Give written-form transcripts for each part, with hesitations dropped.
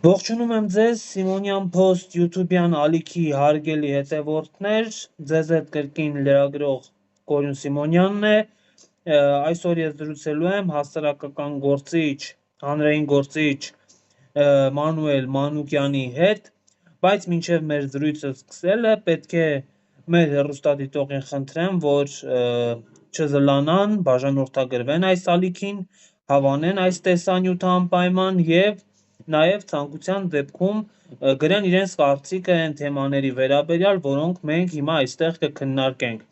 Ողջունում եմ ձեզ Սիմոնյան Post YouTube-յան ալիքի հարգելի հետևորդներ, ձեզ հետ կրկին լրագրող Կորյուն Սիմոնյանն է, այսօր ես զրուցելու եմ հասարակական գործիչ, հանրային գործիչ Մանուել Մանուկյանի հետ, բայց մինչև մեր զրույցը սկսելը պետք է մեր հեռուստադիտողին խնդրեմ, որ չզլանան, բաժանորդագրվեն այս ալիքին, հավանեն այս տեսանյութը անպայման և նաև ցանկության դեպքում գրեն իրենց կարծիքը այն թեմաների վերաբերյալ, որոնք մենք հիմա այստեղ կքննարկենք։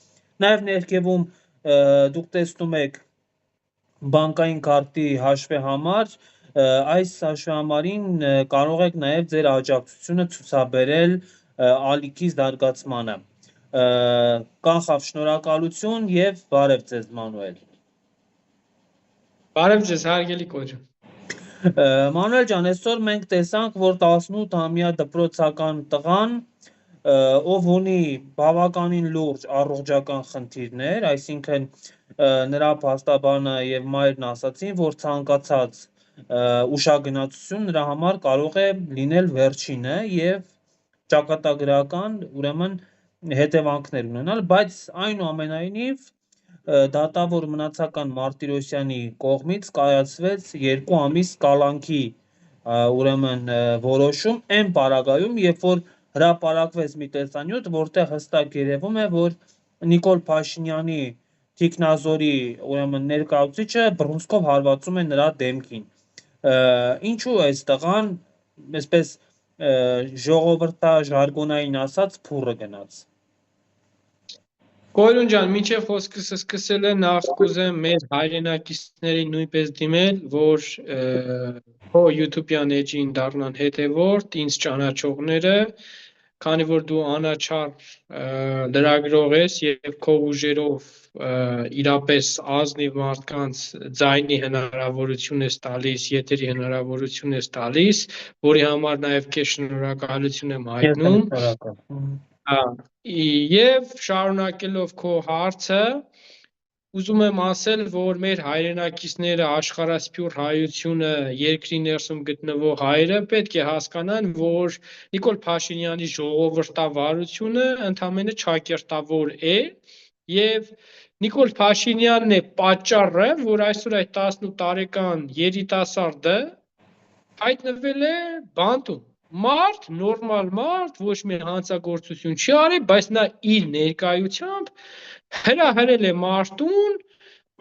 Նաև ներքևում դուք տեսնում եք բանկային քարտի հաշվեհամար, այս հաշվեհամարին կարող եք նաև ձեր աջակցությունը ցուցաբերել ալիքի զարգացմանը։ Կանխավ շնորհակալություն և բարև ձեզ Մանուել։ Բարև ձեզ, հարգելի Կորյուն։ Մանուել ջան, այսօր մենք տեսանք, որ 18-ամյա դպրոցական տղան, ով ունի բավականին լուրջ առողջական խնդիրներ, այսինքն նրա փաստաբանը և մայրն ասացին, որ ցանկացած ուշագնացություն նրա համար կարող է լինել վերջինը և ճակատագրական, ուրեմն հետևանքներ ունենալ, բայց այնուամենայնիվ դատավոր մնացական Մարտիրոսյանի կողմից կայացվեց 2 ամիս կալանքի ուրեմն որոշում այն պարագայում, երբ որ հրապարակվեց մի տեսանյութ, որտեղ հստակ երևում է, որ Նիկոլ Փաշինյանի թիկնազորի ուրեմն ներկայացուցիչը բռունցքով հարվածում է նրա դեմքին։ Ինչու այս տղան, այսպես ժողովրդաժարգոնային ասած, փուռը գնաց։ Կորյուն ջան, մինչև խոսքս սկսելը նախ կուզեմ մեր հայրենակիցներին նույնպես դիմել, որ քո YouTube-յան էջին դառնան հետևորդ, ինձ ճանաչողները, քանի որ դու անաչառ լրագրող ես եւ քո ուժերով իրապես ազնիվ մարդկանց ձայնի հնարավորություն ես տալիս, եթերի հնարավորություն ես տալիս, որի համար նաեւ քեզ շնորհակալություն եմ հայտնում։ Եվ շարունակելով քո հարցը, ուզում եմ ասել, որ մեր հայրենակիցները, աշխարհասփյուռ հայությունը, երկրի ներսում գտնվող հայերը պետք է հասկանան, որ Նիկոլ Փաշինյանի ժողովրդավարությունը ընդամենը ճակերտավոր է եւ Նիկոլ Փաշինյանն է պատճառը, որ այսօր այդ 18 տարեկան երիտասարդը հայտնվել է բանտում։ Մարդ, նորմալ մարդ, ոչ մի հանցագործություն չի արել, բայց նա իր ներկայությամբ հրահրել է մարդուն,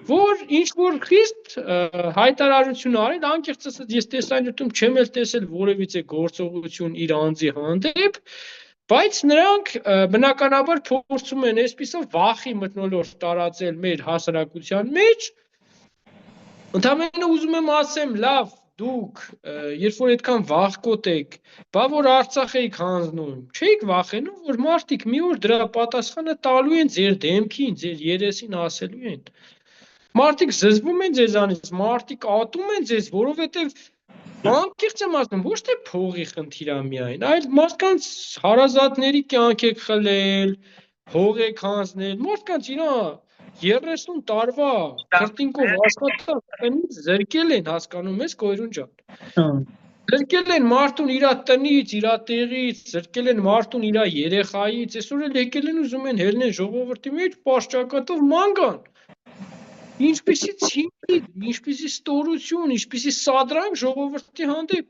որ ինչ-որ խիստ հայտարարություն արել, անկեղծ ասած ես տեսանյութում չեմ էլ տեսել որևիցե գործողություն իր անձի հանդեպ, բայց նրանք բնականաբար փորձում են այսպիսով վախի մթնոլորտ տարածել մեր հասարակության մեջ։ Ընդամենը ուզում եմ ասեմ, լավ, դուք երբ որ այդքան վախկոտ եք, բա որ Արցախ եք հանձնում, չէիք վախենում, որ մարդիկ մի օր դրա պատասխանը տալու են ձեր դեմքին, ձեր երեսին ասելու են։ Մարդիկ զզվում են ձեզանից, մարդիկ ատում են ձեզ, որովհետև անկեղծ եմ ասում, ոչ թե փողի խնդիր է միայն, այլ մարդկանց հարազատների կյանք եք խլել, հող եք հանձնել, մարդկանց իրա 30 տարվա քրտինկով աշխատած տնից զրկել են, հասկանում ես Կորյուն ջան։ Զրկել են մարդուն իրա տնից, իրա տեղից, զրկել են մարդուն իրա երեխայից, այսօր էլ եկել են ուզում են հելնեն ժողովրդի մեջ պարշճակատով ման գան։ Ինչպիսի ցինիկ, ինչպիսի ստորություն, ինչպիսի սադրանք ժողովրդի հանդեպ։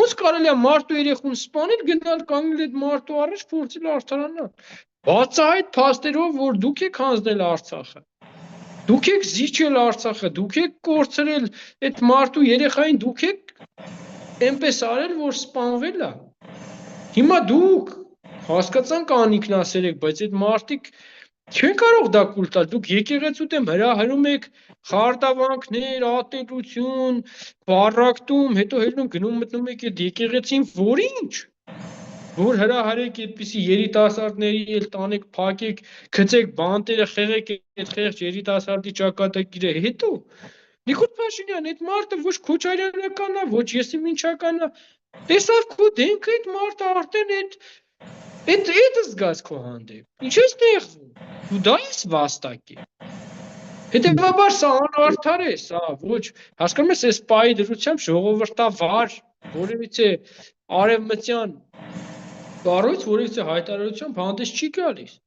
Ոնց կարելի է մարդու երեխուն սպանել, գնալ կանգնել այդ մարդու առաջ փորձել արդարանալ։ Բացահայտ փաստերով, որ դուք եք հանձնել Արցախը։ Դուք եք զիջել Արցախը, դուք եք կորցրել այդ մարդու երեխային, դուք եք այնպես արել, որ սպանվել է։ Հիմա դուք հասկացանք անինքնասեր եք, բայց այդ մարդիկ չեն կարող դա կուլ տալ, դուք եկեղեցու դեմ հրահրում եք խարդավանքներ, ատելություն, բառակտում, հետո հելնում գնում մտնում եք այդ եկեղեցին, որ ինչ, որ հրահրեք այդպիսի երիտասարդների էլ տանեք, փակեք, գցեք բանտերը, խեղեք այդ խեղճ երիտասարդի ճակատագիրը, հետո Նիկոլ Փաշինյան, այդ մարդը ոչ քոչարյանական է, ոչ եսիմինչական է, տեսավ քո դեմքը այդ մարդը արդեն այդ զգաց քո հանդեպ, ինչ ես նեղվում, դու դա ես վաստակի, հետևաբար սա անարդար է, սա ոչ, հասկանում ես, այս պայի դրությամբ ժողովրդավար որևիցե արևմտյան կառույց, որևիցե հայտարարությամբ հանդես չի գալիս։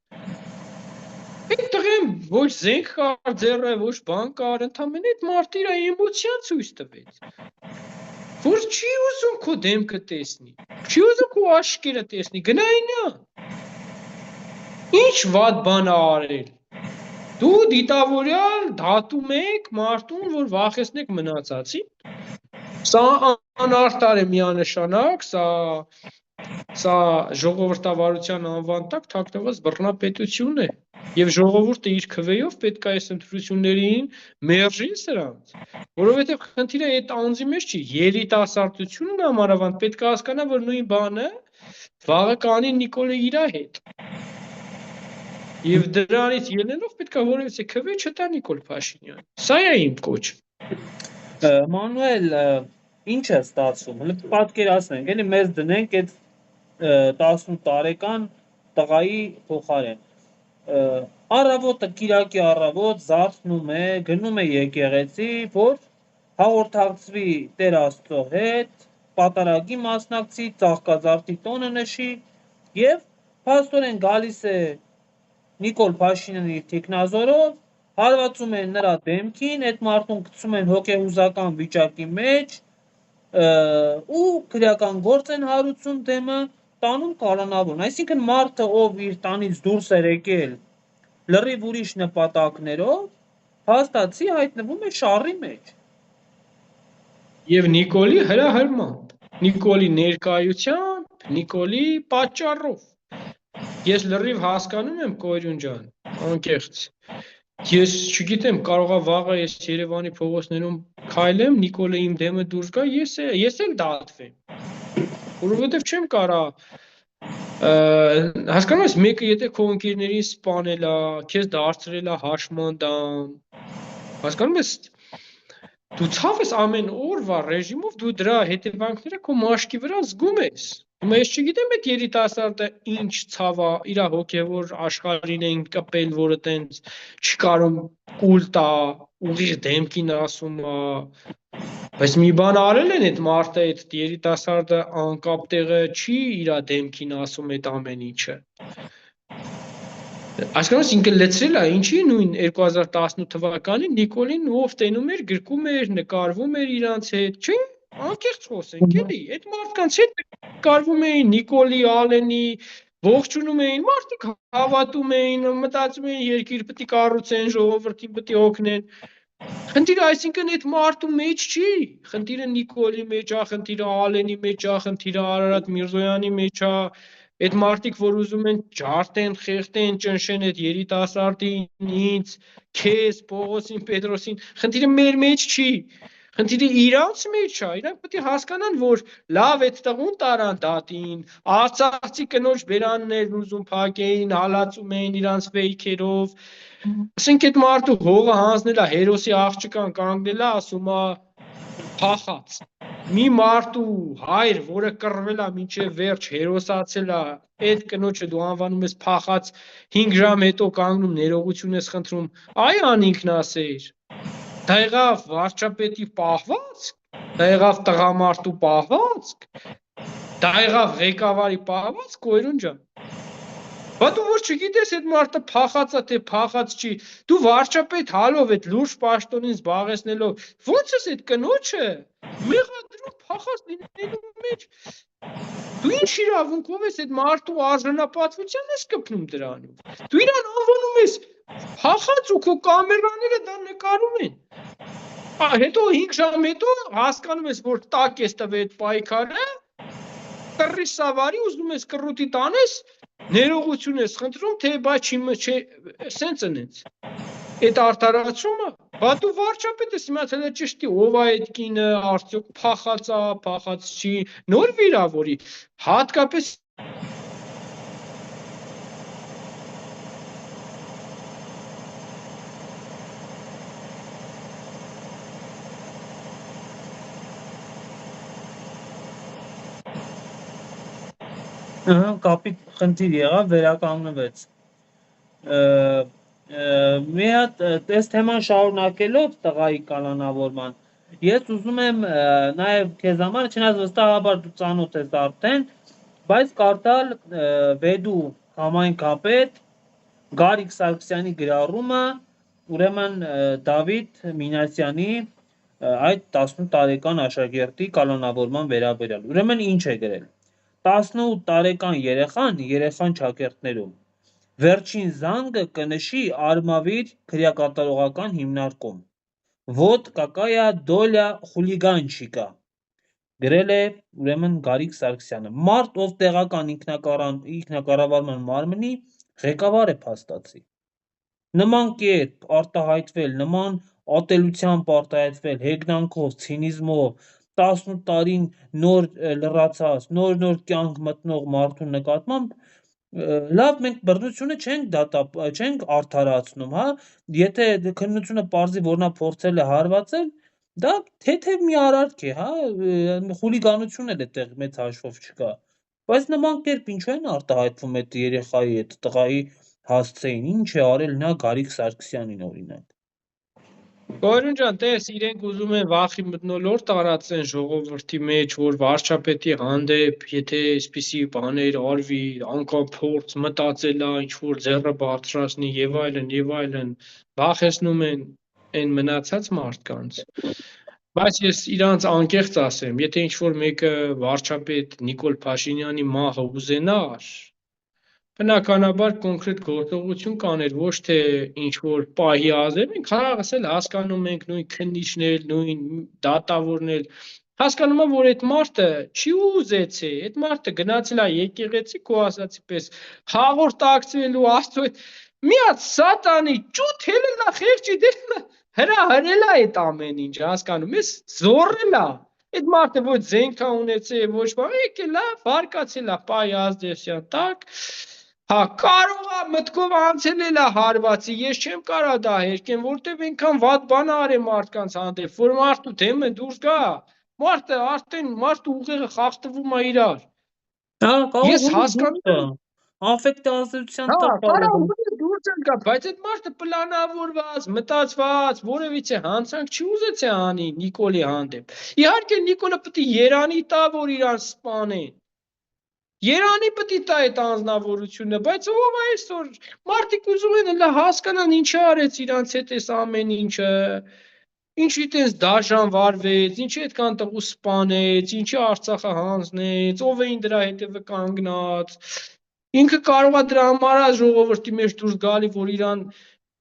Այդ տղեն ոչ զենք կար ձեռը, ոչ բան կար, ընդամենը այդ մարդը իր էմոցիան ցույց տվեց։ Որ չի ուզում քո դեմքը տեսնի, չի ուզում քո աշկերը տեսնի, գնային նա։ Ինչ վատ բան ա արել։ Դու դիտավորյալ դատում եք մարդուն, որ վախեցնեք մնացածին։ Սա անարտար է միանշանակ, սա ժողովրդավարության անվան տակ թաքնված բռնապետություն է։ Եվ ժողովուրդը իր քվեով պետք է այս ընտրություններին մերժին սրանց, որովհետև խնդիրը այդ անձի մեջ չի, երիտասարդությունն համարավանդ պետք է հասկանա, որ նույն բանը վաղը կանի Նիկոլը իր հետ։ Եվ դրանից ելնելով պետք է որևիցե քվե չտա Նիկոլ Փաշինյան։ Սա է իմ կոչը։ Մանուել, ինչ է ստացվում։ Պատկերացնենք, էլի մեզ դնենք այդ 18 տարեկան տղայի փոխարեն։ Առավոտը Կիրակի առավոտ զարթնում է, գնում է եկեղեցի, որ հաղորդակցվի Տեր Աստծո հետ, պատարագի մասնակցի, ծաղկազարդի տոնը նշի եւ փաստորեն գալիս է Նիկոլ Փաշինյանի թիկնազորով, հարվածում են նրա դեմքին, այդ մարդուն գցում են հոգեհուզական վիճակի մեջ ու քրեական գործ են հարուցում դեմը, տանում կալանավորն։ Այսինքն մարդը, ով իր տանից դուրս էր եկել լրիվ ուրիշ նպատակներով, հաստատի հայտնվում է շարի մեջ։ Եվ Նիկոլի հրահրմամբ, Նիկոլի ներկայությամբ, Նիկոլի պատճառով։ Ես լրիվ հասկանում եմ Կորյուն ջան, անկեղծ։ Ես չգիտեմ, կարողա վաղը ես Երևանի փողոցներում քայլեմ, Նիկոլը իմ դեմը դուրս գա, ես էլ դատվեմ։ Որովհետև չեմ կարա հասկանում ես, մեկը եթե քո ընկերներին սպանել է, քեզ դարձրել է հաշմանդամ, հասկանում ես, դու ցավ ես ամեն օրվա ռեժիմով, դու դրա հետևանքները քո մաշկի վրա զգում ես։ Հիմա ես չգիտեմ այդ երիտասարդը ինչ ցավ է, իր հոգևոր աշխարհին են կպել, որը տենց չկարում կուլ տա, ուղիղ դեմքին ասում է, բայց մի բան արել են այդ մարդը, այդ երիտասարդը անկապ տեղը չի իր դեմքին ասում այդ ամեն ինչը։ Այսինքն ինքը լեցրել է, ինչի նույն 2018 թվականին Նիկոլին ով տենում էր, գրկում էր, նկարվում էր իրանց հետ, չէ՞, անկեղծ խոսենք, էլի, այդ մարդկանց հետ նկարվում էին Նիկոլի, Ալենի, ողջունում էին, մարդիկ հավատում էին, մտածում էին երկիր պետք է կառուցեն, ժողովրդին պետք է օգնեն։ Խնդիրը այսինքն այդ մարդու մեջ չի, խնդիրը Նիկոլի մեջ է, խնդիրը Ալենի մեջ է, խնդիրը Արարատ Միրզոյանի մեջ է, այդ մարդիկ, որ ուզում են ջարդեն, խեղդեն, ճնշեն այդ երիտասարդին, ինձ, քեզ, Պողոսին, Պետրոսին, խնդիրը մեր մեջ չի, խնդիրը իրանց մեջ է, իրանք պետք է հասկանան, որ լավ այդ տղուն տարան դատին, արցախցի կնոջ բերաններն ուզում փակեին, հալածում էին իրանց ֆեյքերով, ասենք այդ մարդու հողը հանձնել է, հերոսի աղջկան կանգնել է, ասում է փախած։ Մի մարդու հայր, որը կռվել է մինչև վերջ, հերոսացել է, այդ կնոջը դու անվանում ես փախած, 5 ժամ հետո կանգնում ներողություն ես խնդրում, այ անինքնասեր։ Դա եղավ վարչապետի պահվածք, դա եղավ տղամարդու պահվածք, դա եղավ ղեկավարի պահվածք, Կորյուն ջան։ Բա դու որ չգիտես այդ մարդը փախած է թե փախած չի, դու վարչապետ հալով այդ լուրջ պաշտոնին զբաղեցնելով, ո՞նց ես այդ կնոջը մեղադրում փախած լինելու մեջ։ Դու ինչ իրավունքով ես այդ մարդու արժանապատվության ես կպնում դրանով։ Դու իրան անվանում ես փախած ու քո կամերաները դա նկարում են։ Հետո 5 ժամ հետո հասկանում ես, որ տակ ես տվել այդ պայքարը, կռի սավարի ուզում ես կռուտի տանես, ներողություն ես խնդրում, թե բա չի, սենց ընենց։ Այդ արդարացումը, բա դու վարչապետ ես իմացել է ճշտի, ով է այդ կինը, արդյոք փախած է, փախած չի, նոր վիրավորի, հատկապես կապի խնդիր եղավ, վերականգնվեց։ Մի հատ այս թեման շարունակելով տղայի կալանավորման, Ես ուզում եմ նաև քեզ համար, չնայած վստահաբար դու ծանոթ ես արդեն, բայց կարդալ Վեդու համայնքապետ Գարիկ Սարգսյանի գրառումը, ուրեմն Դավիթ Մինասյանի այդ 18 տարեկան աշակերտի կալանավորման վերաբերյալ։ Ուրեմն ինչ է գրել. 18 տարեկան երեխան ճակերտներում վերջին զանգը կնշի Արմավիր քրեակատարողական հիմնարկում։ Вот какая доля խուլիգանչիկա։ Գրել է ուրեմն Գարիկ Սարգսյանը։ Մարդ, ով տեղական ինքնակառավարման մարմնի ղեկավար է փաստացի։ Նման կերպ արտահայտվել, նման ատելությամբ արտահայտվել, հեգնանքով, ցինիզմով, 18 տարին նոր լրացած, նոր կյանք մտնող մարդու նկատմամբ լավ, մենք բռնությունը չենք արդարացնում, հա, եթե քննությունը պարզի, որ նա փորձել է հարվածել, դա թեթև մի արարք է, հա, խուլիգանություն էլ այդտեղ մեծ հաշվով չկա, բայց նման կերպ ինչու են արտահայտվում այդ երեխայի, այդ տղայի հասցեին, ինչ է արել նա Գարիկ Սարգսյանին օրինակ։ Գորուն ջան, տես, իրենք ուզում են վախի մթնոլորտ տարածեն ժողովրդի մեջ, որ վարչապետի հանդեպ, եթե այսպիսի բաներ արվի, անգամ փորձ մտածելա, ինչ որ ձեռը բարձրացնի եւ այլն, վախեցնում են այն մնացած մարդկանց։ Բայց ես իրանց անկեղծ ասեմ, եթե ինչ որ մեկը վարչապետ Նիկոլ Փաշինյանի մահը ուզենար, բնականաբար կոնկրետ գործողություն կաներ, ոչ թե ինչ-որ պահի ազդել, մենք խաղաղս էլ հասկանում ենք նույն քննիչներ, նույն դատավորներ, հասկանում եմ, որ այդ մարդը չի ուզեցե, այդ մարդը գնացել է եկեղեցի, քո ասացի պես, հաղորդակցվելու Աստծո հետ, մի հատ սատանի ճուտ հելել է խեղճի դերը, հրահրել է այդ ամեն ինչ, հասկանում ես, զոռել է, այդ մարդը ոչ զենք է ունեցել, ոչ բան, եկել է, բարկացել է պահի ազդեցության տակ, հա, կարող է մտքով անցել է հարվածի, ես չեմ կարա դա հերկեմ, որտեվ այնքան վատ բան արե մարդկանց հանդեպ, որ մարդու դեմը դուրս գա, մարդը արդեն մարդու ուղեղը խախտվում է իրար։ Հա, Ես հասկանում եմ, աֆեկտ ազդեցության հա, տակ կարող է դուրս գա, բայց այդ մարդը պլանավորված, մտածված, որևիցե հանցանք չի ուզեցե անի Նիկոլի հանդեպ։ Իհարկե Նիկոլը պետք է երանի տա, որ իրան սպանեն։ Երանի պետք է տա այդ անձնավորությունը, բայց ով այսօր մարդիկ ուզում են հələ հասկանան ինչի արեց իրանց հետ այս ամեն ինչը, ինչի տես դաժան վարվեց, ինչի այդքան տղու սպանեց, ինչի Արցախը հանձնեց, ով էին դրա հետևը կանգնած։ Ինքը կարող է դրա համար է ժողովրդի մեջ դուրս գալի, որ իրան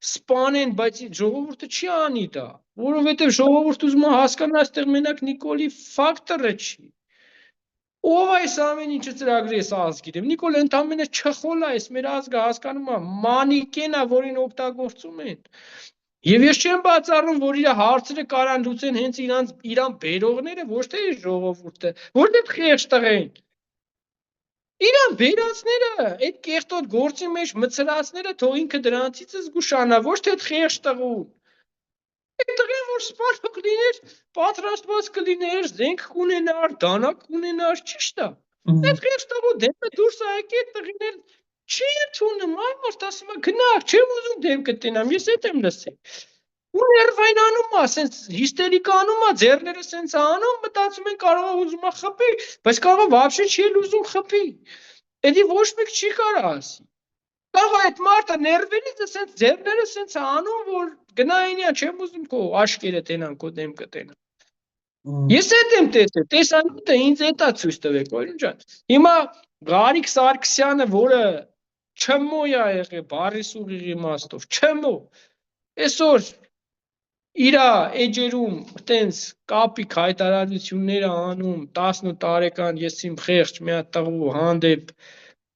սպանեն, բայց ժողովուրդը չի անի դա, որովհետև ժողովուրդը ուզում է հասկանա, այստեղ մենակ Նիկոլի ֆակտորը չի։ Ով այս ամեն ինչը ծրագրի է ազգիրեմ, Նիկոլ ընդամենը չխոլ է, այս մեր ազգը հասկանում է, մանիկեն է, որին օգտագործում են։ Եվ ես չեմ բացառում, որ իր հարցերը կարան լուծեն հենց իրան բերողները, ոչ թե ժողովուրդը, որտեղ խեղճ տղեն։ Իրան բերածները, այդ կեղտոտ գործի մեջ մցրածները, թող ինքը դրանցից զգուշանա, ոչ թե այդ խեղճ տղուն։ Այդ տղեն, որ սպանող լիներ, պատրաստված կլիներ, զենք կունենար, դանակ կունենար, ճիշտ է։ Այդ խեղճ տղու դեմը դուրս է եկել, այդ տղին էլ չի ընդունում, այ մարդ ասում է գնաք, չեմ ուզում դեմքը տենամ, ես էդ եմ լսել։ Ու ներվայնանում է, սենց հիստերիկանում է, ձեռները սենց անում, մտածում են կարող է ուզում է խփի, բայց կարող է вообще չի ուզում խփի։ Էդի ոչ մեկ չի կարա ասի։ Կարող է այդ մարդը ներվելից սենց ձեռները սենց անում, որ գնայինյա չեմ ուզում քո աշկերը տենան, քո դեմքը տենան։ Ես էդ եմ տեսել, տեսանյութը ինձ էտա ցույց տվեք, օրին ջան։ Հիմա Գարիկ Սարգսյանը, որը չմո է եղել բարի սուղի իմաստով, չմո։ Այսօր իրա էջերում տենց կապիկ հայտարարություններ անում 18 տարեկան ես իմ խեղճ մի հատ տղու հանդեպ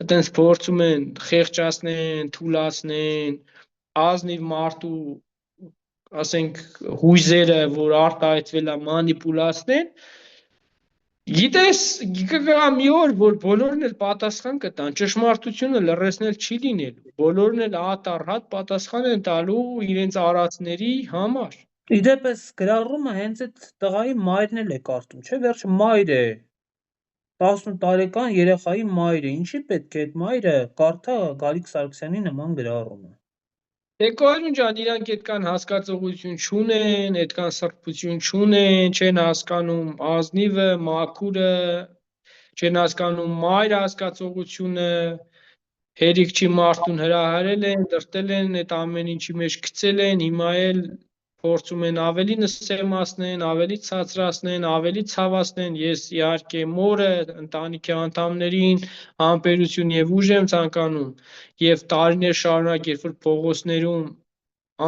այտենց փորձում են խեղճացնեն, թուլացնեն, ազնիվ մարդու, ասենք, հույզերը, որ արտահայտվել է մանիպուլացնեն, գիտես, կգա մի օր, որ բոլորն էլ պատասխան կտան, ճշմարտությունը լռեցնել չի լինելու, բոլորն էլ ատառհատ պատասխան են տալու իրենց արածների համար։ Իդեպ էս գրառումը հենց այդ տղայի մայրն էլ է կարդում, չէ՞, վերջը մայր է, 18 տարեկան երեխայի մայրը, ինչի պետք է այդ մայրը կարդա Գարիկ Սարգսյանի նման գրառումը։ Դե Կորյուն ջան, իրանք այդքան հասկացողություն չունեն, այդքան սրբություն չունեն, չեն հասկանում ազնիվը, մաքուրը, չեն հասկանում մայր հասկացողությունը, հերիք չի մարդուն հրահարել են, դրտել են, այդ ամեն ինչի մեջ գցել են, հիմա էլ փորձում են ավելի նսեմացնեն, ավելի ցածրացնեն, ավելի ցավացնեն։ Ես իհարկե մորը, ընտանիքի անդամներին համբերություն եւ ուժ եմ ցանկանում, եւ տարիներ շարունակ, երբ որ փողոցներում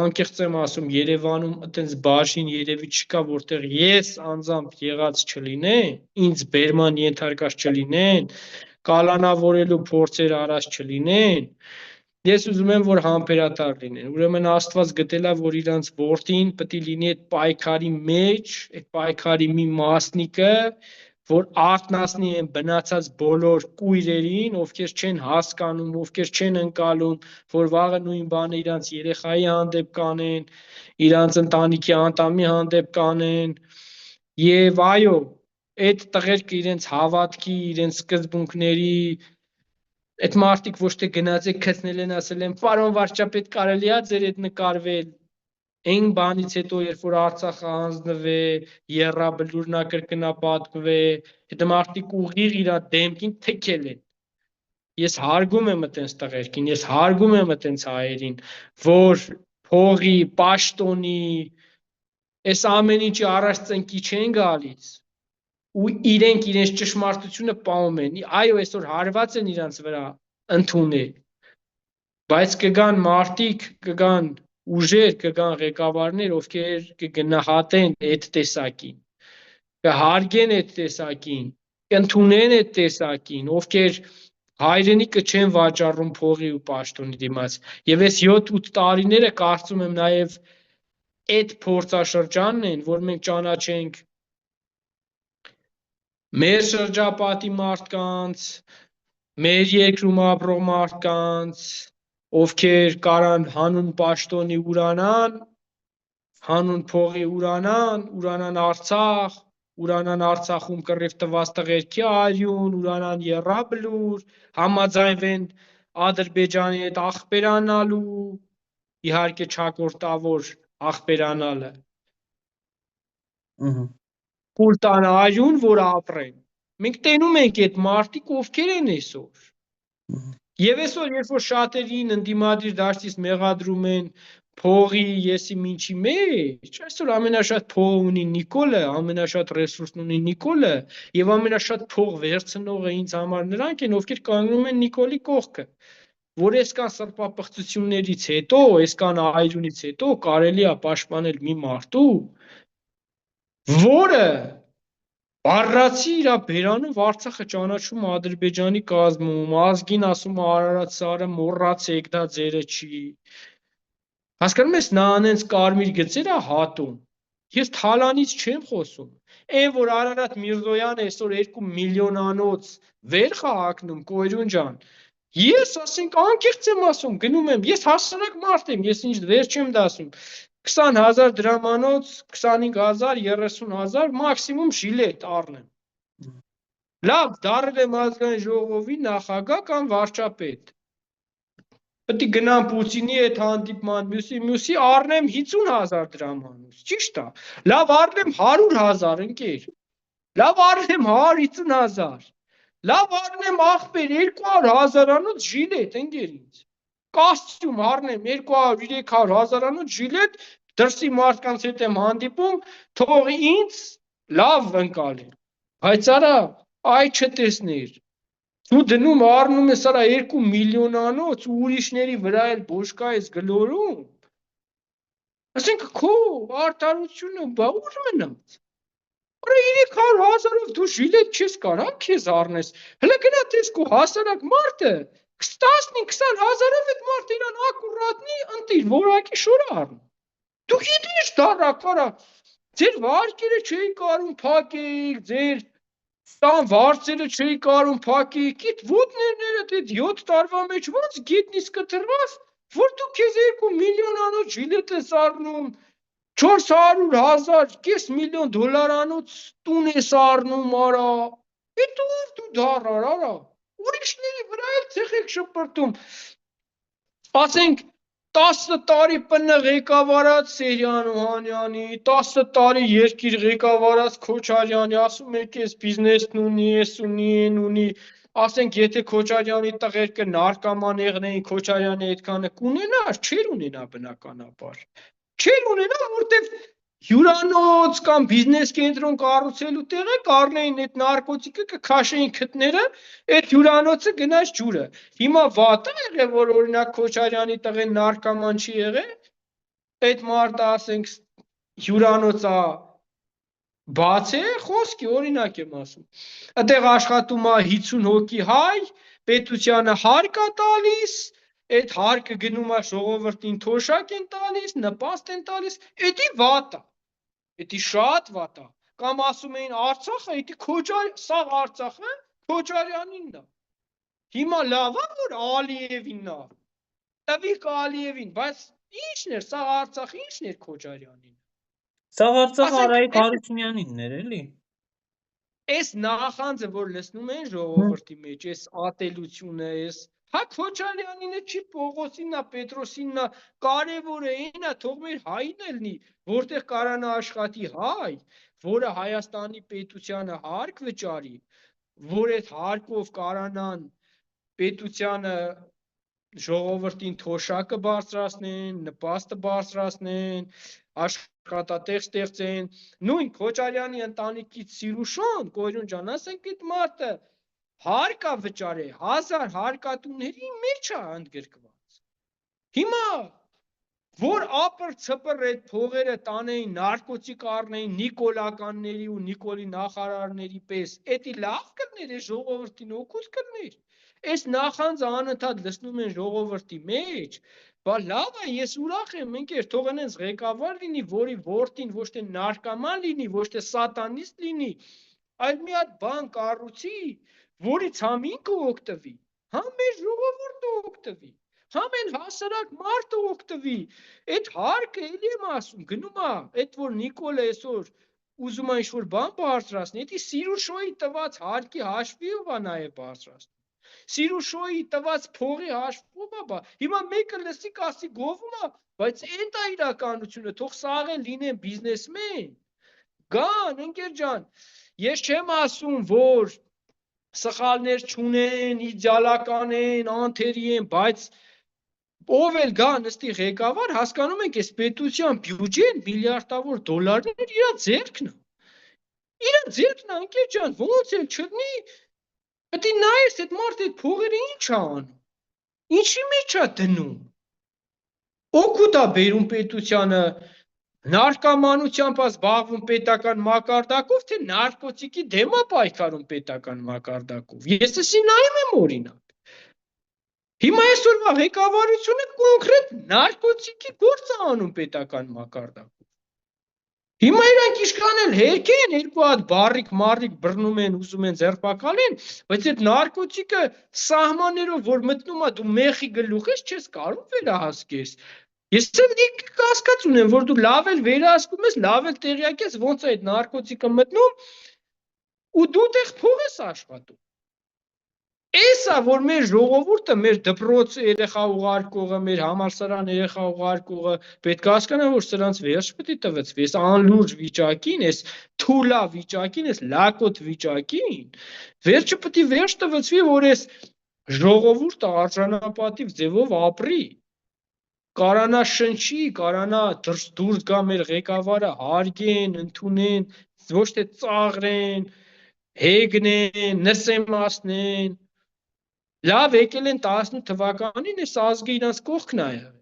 անկեղծ եմ ասում, Երևանում այտենց բաժին երևի չկա, որտեղ ես անձամբ եղած չլինեն, ինձ բերման ենթարկած չլինեն, կալանավորելու փորձեր արած չլինեն, ես ուզում եմ, որ համբերատար լինեն։ Ուրեմն Աստված գտել է, որ իրանց որդին պետք է լինի այդ պայքարի մեջ, այդ պայքարի մի մասնիկը, որ արթնացնի են բնացած բոլոր կույրերին, ովքեր չեն հասկանում, ովքեր չեն ընկալում, որ վաղը նույն բանը իրանց երեխայի հանդեպ կանեն, իրանց ընտանիքի անդամի հանդեպ կանեն, եւ այո, այդ տղերքը իրենց հավատքի, իրենց սկզբունքների, այդ մարդիկ ոչ թե գնաց է գցնել են, ասել են, պարոն վարչապետ, կարելի է ձեր հետ նկարվել, այն բանից հետո, երբ որ Արցախը հանձնվե, եռաբլուրնա կրկնապատկվե, այդ մարդիկ ուղիղ իր դեմքին թքել են։ Ես հարգում եմ այտենց տղերքին, ես հարգում եմ այտենց հայերին, որ փողի, պաշտոնի, այս ամեն ինչի առաջ ծնկի չեն գալիս ու իրենք իրենց ճշմարտությունը պահում են։ Այո, այսօր հարված են իրանց վրա ընդունել, բայց կգան մարդիկ, կգան ուժեր, կգան ղեկավարներ, ովքեր կգնահատեն այդ տեսակին, կհարգեն այդ տեսակին, կընդունեն այդ տեսակին, ովքեր հայրենիքը չեն վաճառում փողի ու պաշտոնի դիմաց։ Եվ այս 7-8 տարիները կարծում եմ նաև այդ փորձաշրջանն են, որ մենք ճանաչենք մեր շրջապատի մարդկանց, մեր երկրում ապրող մարդկանց, ովքեր կարան հանուն պաշտոնի ուրանան, հանուն փողի ուրանան Արցախ, ուրանան Արցախում կռիվ տված տղերքի արյուն, ուրանան եռաբլուր, համաձայնվեն Ադրբեջանի հետ աղբերանալու, իհարկե չակորտավոր աղբերանալը, կուլ տան արյուն, որ ապրեն։ Մենք տենում ենք այդ մարդիկ ովքեր են այսօր։ Եվ այսօր, երբ որ շատերին ընդդիմադիր դաշտից մեղադրում են փողի, եսի ինչի մեջ, այսօր ամենաշատ փող ունի Նիկոլը, ամենաշատ ռեսուրսն ունի Նիկոլը, եւ ամենաշատ փող վերցնողը ինձ համար նրանք են, ովքեր կանգնում են Նիկոլի կողքը, որ այսքան սրբապղծություններից հետո, այսքան այրունից հետո կարելի է պաշտպանել մի մարդու, որը բառացի իր բերանով Արցախը ճանաչում Ադրբեջանի կազմում, ազգին ասում Արարատ սարը մոռացեք, դա ձերը չի։ Հասկանում ես, նա անենց կարմիր գծեր է հատում։ Ես թալանից չեմ խոսում։ Այն որ Արարատ Միրզոյանը այսօր 2 միլիոնանոց վերք է հագնում, Կորյուն ջան, ես ասենք անկեղծ եմ ասում, գնում եմ, ես հասարակ մարդ եմ, ես ինչ վեր չեմ դասում։ 20,000 դրամանոց, 25,000, 30,000 մաքսիմում ժիլետ առնեմ։ Լավ, դարել եմ ազգային ժողովի նախագահ կամ վարչապետ։ Պետք է գնամ Պուտինի հետ հանդիպման, մյուսի առնեմ 50,000 դրամանոց, ճիշտ է։ Լավ առնեմ 100,000 ընկեր։ Լավ առնեմ 150,000։ Լավ առնեմ ախպեր 200,000-անոց ժիլետ ընկեր ինձ։ Կոստյում առնեմ 200-300,000-անոց ժիլետ, դրսի մարդկանց հետ եմ հանդիպում, թող ինձ լավ ընկալեն։ Բայց արա, այ չտեսներ։ Դու դնում առնում ես արա 2 միլիոնանոց ու ուրիշների վրա էլ բոշկա ես գլորում։ Ասենք քո արդարությունը բա ուր մնաց։ Արա 300,000-ով դու ժիլետ չես կարող քեզ առնես։ Հələ գնա տես քո հասարակ մարդը 15-20,000-ով այդ մարդը իրան ակուրատնի ընտիր, որակի շոր առնում։ Դու գիտես դարակարա, ձեր վարկերը չէի կարում փակեիք, ձեր տան վարձերը չէի կարում փակեիք, իդ ոդներները այդ 7 տարվա մեջ ոնց գետնից կտրված, որ դու քեզ 2 միլիոնանոց ժիլետ ես առնում, 400,000, կես միլիոն դոլարանոց տուն ես առնում, արա, այդ ուր դու դարար, արա, ուրիշների վրա էլ ցեխ եք շպրտում, ասենք 10 տարի ՊՆ ղեկավարած Սերյան Օհանյանի, 10 տարի երկիր ղեկավարած Քոչարյանի, ասում եք ես բիզնեսն ունի, ես ունի, են ունի, ասենք եթե Քոչարյանի տղերքը նարկոմանեղն էին, Քոչարյանը այդքանը կունենար, չէր ունենա բնականաբար։ Չէր ունենա, որտեվ հյուրանոց կամ բիզնես կենտրոն կառուցելու տեղը կառնեին այդ նարկոտիկը կքաշեին քթները, այդ հյուրանոցը գնաց ջուրը։ Հիմա վատը եղել, որ օրինակ Քոչարյանի տղեն նարկոման չի եղել, այդ մարդը ասենք հյուրանոցա բաց է, խոսքի օրինակ եմ ասում։ Այդտեղ աշխատում է 50 հոգի հայ, պետությանը հարկ է տալիս, այդ հարկը գնում է ժողովրդին թոշակ են տալիս, նպաստ են տալիս, էդի վատ է։ Էդի շատ վատ է։ Կամ ասում էին Արցախը, էդի սա Արցախը Քոչարյանինն է։ Հիմա լավ է, որ Ալիևինն է։ Տվիկ Ալիևին, բայց ի՞նչն էր սա Արցախը, ի՞նչն էր Քոչարյանին։ Սա Արցախը Արայիկ Հարությունյանինն էր, էլի։ Այս նախանձը, որ լսնում են ժողովրդի մեջ, այս ատելությունը, այս հա Քոչարյանինը չի, Պողոսինն է, Պետրոսինն է, կարևորը այն է, թող մեր հային ելնի, որտեղ կարանա աշխատի հայ, որը Հայաստանի պետությանը հարկ վճարի, որ այդ հարկով կարանան պետությանը ժողովրդին թոշակը բարձրացնեն, նպաստը բարձրացնեն, աշխատատեղ ստեղծեն, նույն Քոչարյանի ընտանիքից Սիրուշոն, Կոյրուն ջան, ասենք այդ մարդը հարկա վճարե, 1000 հարկատուների մեջ է ընդգրկված։ Հիմա, որ ապր-ցպր այդ փողերը տանեին, նարկոտիկ առնեին Նիկոլականների ու Նիկոլի նախարարների պես, էդի լավ կլներ, այս ժողովրդին օգուտ կլներ։ Այս նախանձը անընդհատ լսնում են ժողովրդի մեջ, բա լավ է, ես ուրախ եմ, ընկեր, թող այնց ղեկավար լինի, որի որդին ոչ թե նարկոման լինի, ոչ թե սատանիստ լինի, այլ մի հատ բան կառուցի, որից համ ինքը օգտվի, համ մեր ժողովուրդը օգտվի, համ են հասարակ մարդը օգտվի, այդ հարկը էլի եմ ասում, գնում է, այդ որ Նիկոլը այսօր ուզում է ինչ-որ բան բարձրացնի, էդի Սիրուշոյի տված հարկի հաշվիով է նաև բարձրացնում, Սիրուշոյի տված փողի հաշվով է, հիմա մեկը լսի կասի գովում է, բայց այդ է իրականությունը, թող սաղեն լինեն բիզնեսմեն, գան, ընկեր ջան, ես չեմ ասում, որ սխալներ չունեն, իդեալական են, անթերի են, բայց ով էլ գա նստի ղեկավար, հասկանում եք, այս պետության բյուջեն միլիարդավոր դոլարներ իր ձեռքն է։ Իր ձեռքն է, ընկեր ջան, ոնց էլ չլինի, պետք է նայես այդ մարդը այդ փողերը ինչ է անում։ Ինչի մեջ է դնում։ Օգուտ է բերում պետությանը նարկոմանությամբ զբաղվում պետական մակարդակով, թե նարկոտիկի դեմ է պայքարում պետական մակարդակով։ Ես էսի նայում եմ օրինակ։ Հիմա այսօրվա ղեկավարությունը կոնկրետ նարկոտիկի գործ է անում պետական մակարդակով։ Հիմա իրանք ինչքան էլ հերք են, երկու հատ բարիկ բռնում են, ուզում են ձերբակալեն, բայց այդ նարկոտիկը սահմաններով որ մտնում է, դու մեխի գլուխ ես, չես կարող վերահասկես։ Ես կասկած ունեմ, որ դու լավ էլ վերահսկում ես, լավ էլ տեղյակ ես, ոնց է այդ նարկոտիկը մտնում, ու դու տեղ փող ես աշխատում։ Էսա, որ մեր ժողովուրդը, մեր դպրոց երեխա ուղարկողը, մեր համալսարան երեխա ուղարկողը պետք է հասկանա, որ սրանց վերջ պետք է տվեցվի, այս անլուրջ վիճակին, այս թուլա վիճակին, այս լակոտ վիճակին, վերջը պետք է վերջ տվեցվի, որ այս ժողովուրդը արժանապատիվ ձևով ապրի, կարանա շնչի, կարանա դուրս գա մեր ղեկավարը հարգեն, ընդունեն, ոչ թե ծաղրեն, հեգնեն, նսեմացնեն։ Լավ եկել են 18 թվականին, այս ազգը իրանց կողքն է եղել։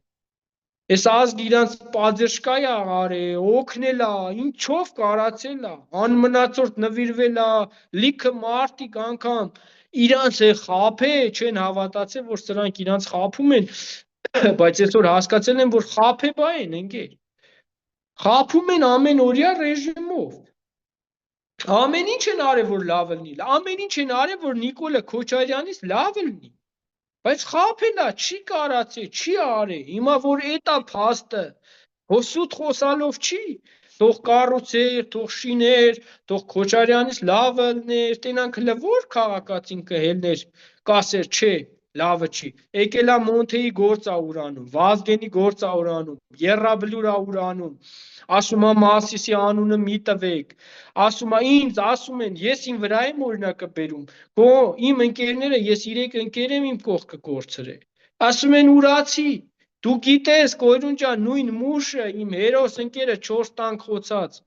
Այս ազգը իրանց պատժկայ է արել, օգնել է, ինչով կարացել է, անմնացորդ նվիրվել է, լիքը մարդիկ անգամ իրանց է խափե, չեն հավատացել, որ սրանք իրանց խափում են, բայց այսօր հասկացել են, որ խափե են, ընկեր։ Խափում են ամեն օրյա ռեժիմով։ Ամեն ինչ են արել, որ լավ լինի, ամեն ինչ են արել, որ Նիկոլը Քոչարյանից լավ լինի, բայց խափելա, չի կարացել, չի արել, հիմա որ էտա փաստը, հոսուտ խոսալով չի, թող կառուցեր, թող շիներ, թող Քոչարյանից լավը լիներ, տենանք լվոր քաղաքացին կհելներ, կասեր, չէ, լավը չի։ Եկել է Մոնթեի գործ ա ուրանում, Վազգենի գործ ա ուրանում, Եռաբլուր ա ուրանում, ասում է Մասիսի անունը մի տվեք, ասում է ինձ, ասում են, ես իմ վրա եմ օրինակը բերում, քո իմ ընկերները, ես 3 ընկեր եմ իմ կողքը կորցրել, ասում են ուրացի, դու գիտես, Կոյրուն ջան, նույն մուշը, իմ հերոս ընկերը 4 տանկ խոցած,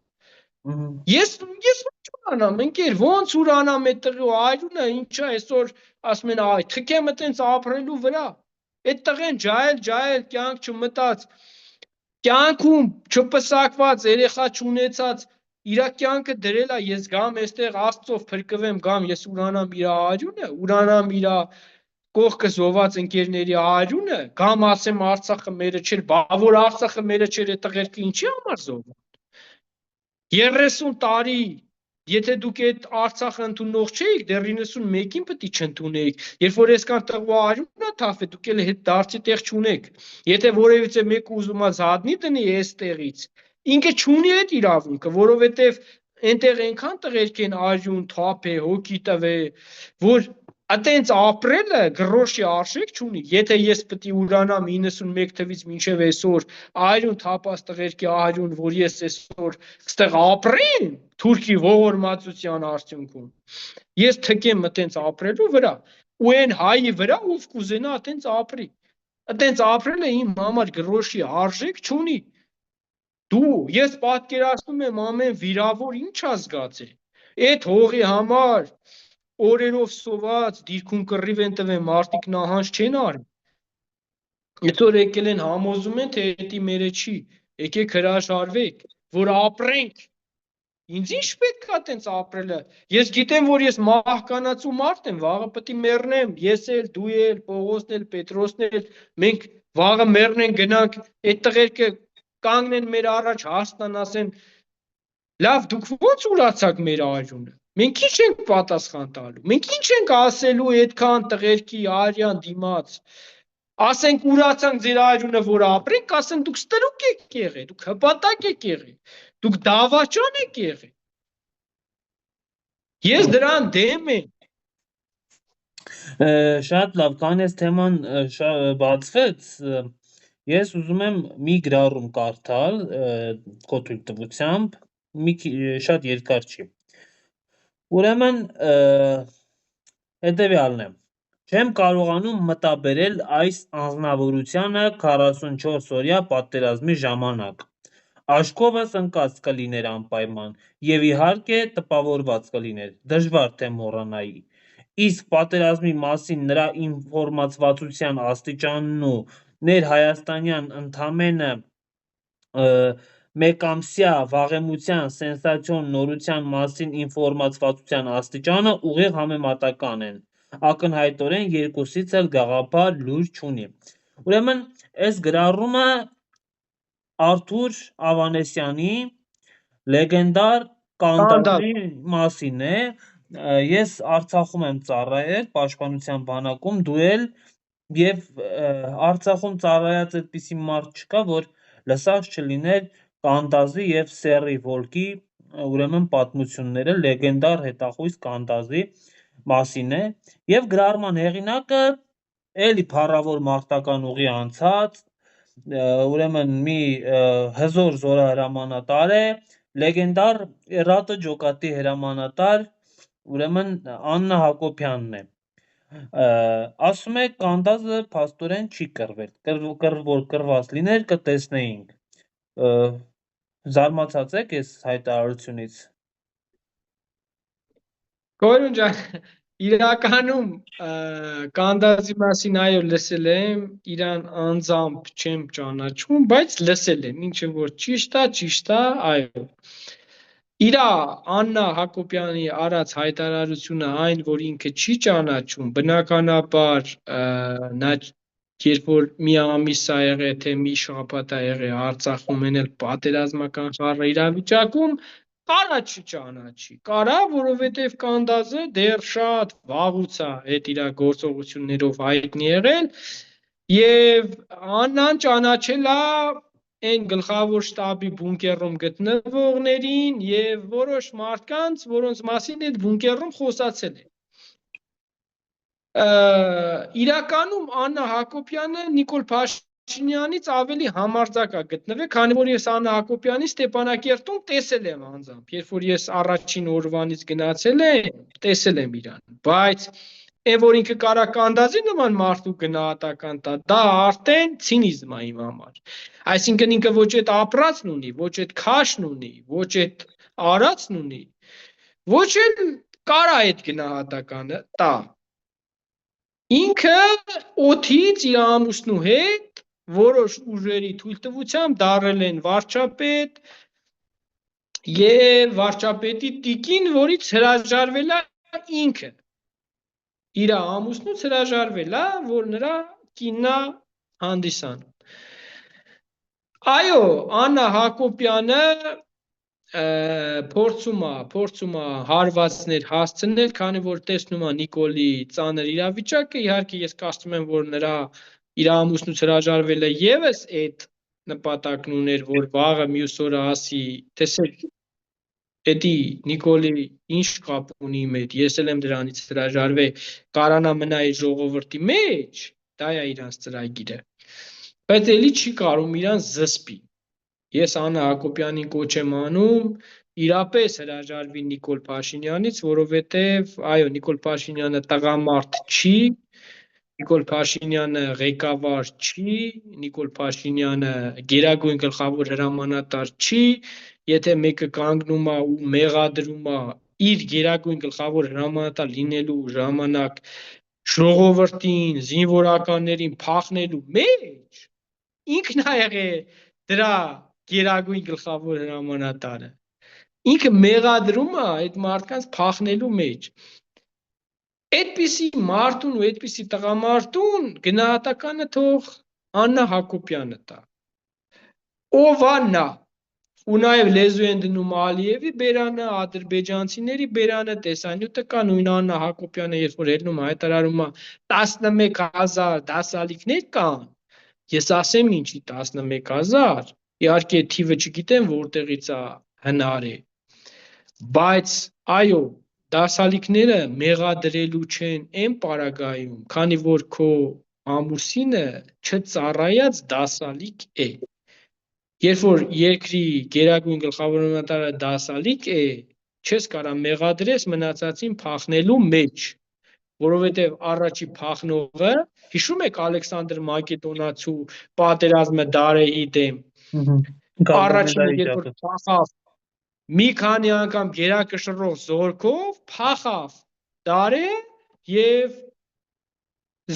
Ես ո՞նց ուրանամ, ընկեր, ո՞նց ուրանամ այդ տղու այրունը, ինչա այսօր ասում են, այ թքեմ այտենց ապրելու վրա։ Այդ տղեն ջայել կյանք չմտած, կյանքում չպսակված, երեխա չունեցած, իր կյանքը դրել է, ես գամ այստեղ Աստծով փրկվեմ, գամ ես ուրանամ իր այրունը, ուրանամ իր կողքը զոհված ընկերների այրունը, գամ ասեմ Արցախը մերը չէր, բա որ Արցախը մերը չէր, այդ տղերքը ինչի համար զոհված։ 30 տարի, եթե դուք այդ Արցախը ընդունող չէիք, դեռ 91-ին պետք է չընդունեիք, երբ որ այսքան տղու արյունն է թափվել, դուք էլ հետ դարձի տեղ չունեք, եթե որևիցե մեկը ուզում է զատնի տնի այստեղից, ինքը չունի այդ իրավունքը, որովհետև այնտեղ այնքան տղերք են արյուն թափե, հոգի տվե, որ Այտենց ապրելը գրոշի արժեք չունի, եթե ես պետք է ուրանամ 91 թվից մինչև այսօր այրուն թափած տղերքի այրուն, որ ես այսօր ստեղ ապրեմ Թուրքի ողորմածության արդյունքում, ես թքեմ այտենց ապրելու վրա, ու այն հայի վրա, ով կուզենա այտենց ապրի, այտենց ապրելը իմ համար գրոշի արժեք չունի, ես պատկերացնում եմ ամեն վիրավոր ինչ ա զգացել, այդ հողի համար օրերով սոված, դիրքում կռիվ են տվել, մարդիկ նահանջ չեն արի։ Այսօր եկել են համոզում են, թե էտի մերը չի, եկեք հրաժարվեք, որ ապրենք։ Ինձ ինչ պետք է տենց ապրելը։ Ես գիտեմ, որ ես մահկանացու մարդ եմ, վաղը պետք է մեռնեմ, ես էլ, դու էլ, Պողոսն էլ, Պետրոսն էլ, մենք վաղը մեռնենք, գնանք, այդ տղերքը կանգնեն մեր առաջ հաստան ասեն, լավ, դուք ո՞նց ուրացաք մեր այրունը։ Մենք ինչ ենք պատասխան տալու, մենք ինչ ենք ասելու այդքան տղերքի արյան դիմաց, ասենք ուրացանք ձեր այրունը, որ ապրենք, ասեն դուք ստրուկ եք եղել, դուք հպատակ եք եղել, դուք դավաճան եք եղել, ես դրան դեմ եմ։ Շատ լավ, քան այս թեման բացվեց, ես ուզում եմ մի գրառում կարդալ քո թույլտվությամբ, շատ երկար չի։ Ուրեմն հետևյալն է. չեմ կարողանում մտաբերել այս անձնավորությանը 44 օրյա պատերազմի ժամանակ, աչքովս ընկած կլիներ անպայման և իհարկե տպավորված կլիներ, դժվար թե մոռանայի, իսկ պատերազմի մասին նրա ինֆորմացվածության աստիճանն ու ներհայաստանյան ընդամենը մեկամսյա վաղեմության սենսացիոն նորության մասին ինֆորմացվածության աստիճանը ուղիղ համեմատական են, ակնհայտորեն երկուսից էլ գաղափար լուր չունի։ Ուրեմն այս գրառումը Արթուր Ավանեսյանի լեգենդար Կանդազի մասին է, ես Արցախում եմ ծառայել պաշտպանության բանակում, դու էլ, և Արցախում ծառայած այդպիսի մարդ չկա, որ լսած չլիներ Կանդազի և Սեռի Վոլկի ուրեմն պատմությունները, լեգենդար հետախույզ Կանդազի մասին է, և գրառման հեղինակը էլի փառավոր մարտական ուղի անցած, ուրեմն մի հզոր զորահրամանատար է, լեգենդար Էռատը ջոկատի հրամանատար, ուրեմն Աննա Հակոբյանն է, ասում է Կանդազը փաստորեն չի կռվել, որ կռված լիներ կտեսնեինք, զարմացած եք այս հայտարարությունից։ Կոյրուն ջան, իրականում Կանդազի մասին այո լսել եմ, իրան անձամբ չեմ ճանաչում, բայց լսել եմ, ինչը որ ճիշտ է, այո։ Իրա Աննա Հակոբյանի արած հայտարարությունը այն, որ ինքը չի ճանաչում, բնականաբար նա երբ որ մի ամիս ա եղել, թե մի շաբաթ ա եղել Արցախում, են էլ պատերազմական խառը իրավիճակում, կարա չճանաչի, կարա, որովհետև Կանդազը դեռ շատ վաղուց ա այդ իր գործողություններով հայտնի եղել, և Աննան ճանաչել ա այն գլխավոր շտաբի բունկերում գտնվողներին և որոշ մարդկանց, որոնց մասին այդ բունկերում խոսացել է։ Իրականում Աննա Հակոբյանը Նիկոլ Փաշինյանից ավելի համարձակ է գտնվել, քանի որ ես Աննա Հակոբյանի Ստեփանակերտում տեսել եմ անձամբ, երբ որ ես առաջին օրվանից գնացել եմ, տեսել եմ իրան, բայց այն որ ինքը կարա կանդազի նման մարդու գնահատական տա, դա արդեն ցինիզմ է իմ համար։ Այսինքն ինքը ոչ այդ ապրածն ունի, ոչ այդ քաշն ունի, ոչ այդ արածն ունի, ոչ էլ կարա այդ գնահատականը տա։ Ինքը օդից իր ամուսնու հետ որոշ ուժերի թույլտվությամբ դարել են վարչապետ եւ վարչապետի տիկին, որից հրաժարվել է ինքը։ Իր ամուսնուց հրաժարվել է, որ նրա կինն է հանդիսանում։ Այո, Աննա Հակոբյանը փորձում է հարվածներ հասցնել, քանի որ տեսնում է Նիկոլի ծանր իրավիճակը, իհարկե ես կարծում եմ, որ նրա իր ամուսնուց հրաժարվելը եւս այդ նպատակն ուներ, որ վաղը մյուս օրը ասի, տեսեք, էդի Նիկոլի ինչ կապ ունի իմ հետ, ես էլ եմ դրանից հրաժարվել, կարանա մնա այդ ժողովրդի մեջ, դա է իրանց ծրագիրը, բայց էլի չի կարում իրան զսպի։ Ես Աննա Հակոբյանին կոչ եմ անում իրապես հրաժարվի Նիկոլ Փաշինյանից, որովհետև այո, Նիկոլ Փաշինյանը տղամարդ չի, Նիկոլ Փաշինյանը ղեկավար չի, Նիկոլ Փաշինյանը գերագույն գլխավոր հրամանատար չի, եթե մեկը կանգնում է ու մեղադրում է իր գերագույն գլխավոր հրամանատար լինելու ժամանակ ժողովրդին, զինվորականներին փախնելու մեջ, ինքն է եղել դրա գերագույն գլխավոր հրամանատարը։ Ինքը մեղադրում է այդ մարդկանց փախնելու մեջ։ Այդպիսի մարդուն ու այդպիսի տղամարդուն գնահատականը թող Աննա Հակոբյանը տա։ Ով է նա։ Ու նաև լեզու են դնում Ալիևի բերանը, ադրբեջանցիների բերանը, տեսանյութը կա, նույն Աննա Հակոբյանը, երբ որ ելնում հայտարարում է 11000 դասալիքներ կան, ես ասեմ ինչի 11000, իհարկե թիվը չգիտեմ որտեղից է հնարի, բայց այո, դասալիքները մեղադրելու չեն այն պարագայում, քանի որ քո ամուսինը չծառայած դասալիկ է։ Երբ որ երկրի գերագույն գլխավոր հրամանատարը դասալիկ է, չես կարա մեղադրես մնացածին փախնելու մեջ, որովհետև առաջի փախնողը, հիշում եք Ալեքսանդր Մակեդոնացու պատերազմը Դարեհի դեմ, առաջինը երբ որ փախավ մի քանի անգամ գերակշռող զորքով փախավ Դարե եւ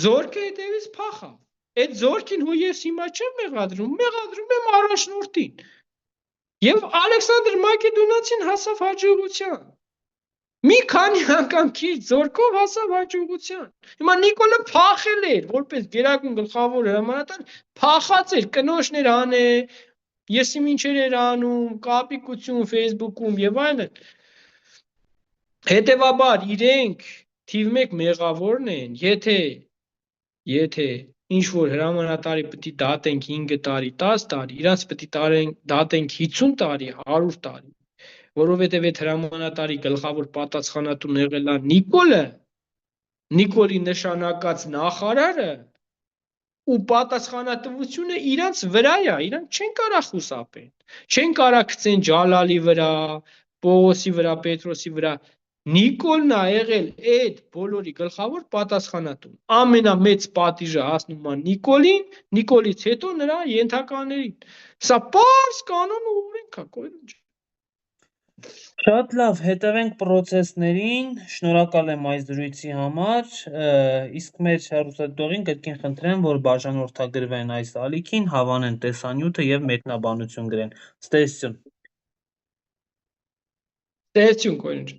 զորքը հետևից փախավ։ Այդ զորքին հո ես հիմա չեմ մեղադրում եմ առաջնորդին։ Եվ Ալեքսանդր Մակեդոնացին հասավ հաջողության։ Մի քանի անգամ քիչ զորքով հասավ հաջողության։ Հիմա Նիկոլը փախել էր, որպես գերագույն գլխավոր հրամանատար, փախած էր, կնոջներ անե, եսի ինչեր էր անում, կապիկություն Facebook-ում եւ այլն։ Հետևաբար իրենք թիվ 1 մեղավորն են, եթե ինչ որ հրամանատարի պետք է դատենք 5 տարի, 10 տարի, իրանց պետք է դատենք 50 տարի, 100 տարի, որովհետև այդ հրամանատարի գլխավոր պատասխանատուն եղել է Նիկոլը, Նիկոլի նշանակած նախարարը, ու պատասխանատվությունը իրանց վրա է, իրանք չեն կարա խուսափեն, չեն կարա գցեն Ջալալի վրա, Պողոսի վրա, Պետրոսի վրա, Նիկոլն է եղել այդ բոլորի գլխավոր պատասխանատուն, ամենամեծ պատիժը հասնում է Նիկոլին, Նիկոլից հետո նրա ենթականերին, սա պարզ կանոն ու օրենք է, կոյրունջ։ Շատ լավ, հետևենք պրոցեսներին, շնորհակալ եմ այս զրույցի համար, իսկ մեր հեռուստադիտողին կրկին խնդրեմ, որ բաժանորդագրվեն այս ալիքին, հավանեն տեսանյութը եւ մեկնաբանություն գրեն։ Ստեսություն։ Ստեսություն, կոյրունջ։